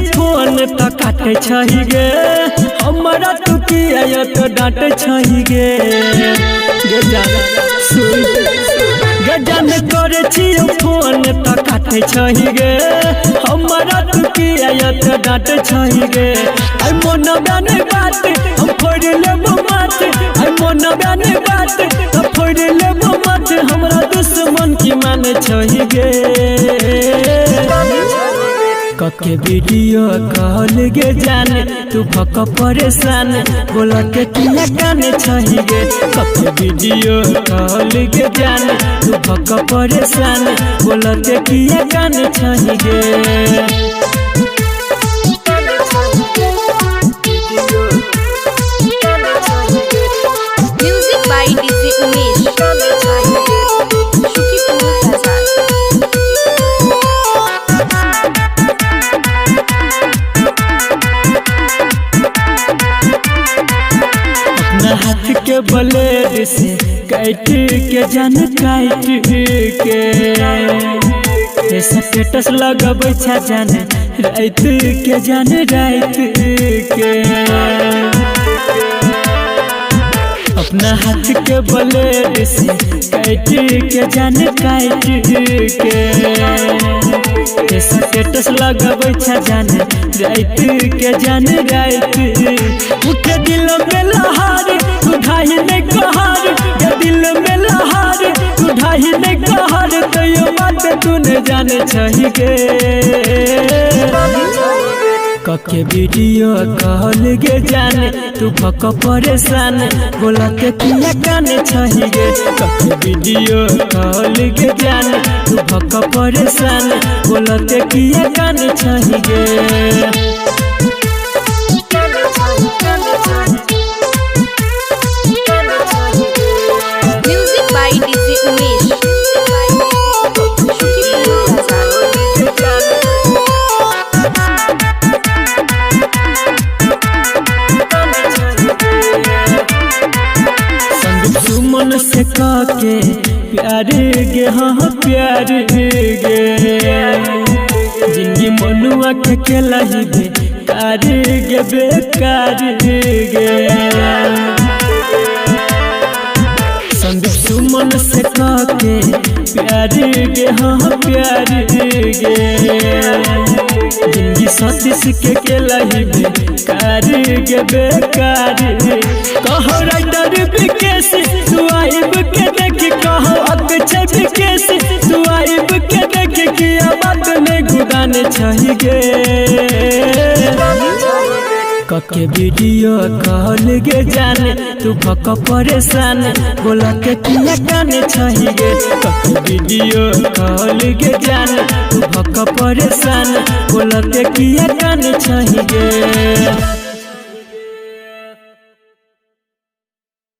काटे छही गे हमारा तू किया तो डांटे छही गे गजन करे छियो फोन तो काटे छही गे हमारा तू किया तो डांटे छही गे आई मन बने बात हम फोड़ लेबो मत आई मन बने बात हम फोड़ लेबो मत हमरा दुश्मन की माने छही गे कके वीडियो कॉल गे जाने तू भक परेशान बोला के किया गाने छही गे कके वीडियो कॉल गे जाने तू भक परेशान बोला के किया गाने छही गे हाथ के ब्लेड से काट के जान काट के स्टेटस लगबै छा जाने रात के जाने रात के अपना हाथ के ब्लेड से काट के जान काट के स्टेटस लगबै छा जाने रात के जाने रात उठे दिल में लहार ढाई ने कहार के दिल में लहार तू ढाई ने कहार तो ये बात तूने जाने छही गे कके वीडियो कॉल गे जाने तू भक परेशान बोला के किया गाने छही गे कके वीडियो कॉल गे जाने तू भक परेशान बोला के किया गाने छही गे मन से काके प्यार गे हाँ प्यार गे जिंदगी मनुआ के केला ही बेकार गे बेकार गे संदीप सुमन से काके प्यार गे हाँ प्यार गे जिंदगी सतीश के केला ही बेकार गे बेकार कहो राइटर विकेश तू आइब के देख कहो अक्षय विकेश तू आइब के देख कि बात में गुदाने छही गे कके वीडियो कॉल गे जाने तू भक परेशान बोला के किया गाने छही गे कके वीडियो कॉल गे जाने तू भक परेशान बोला के किया गाने छही गे।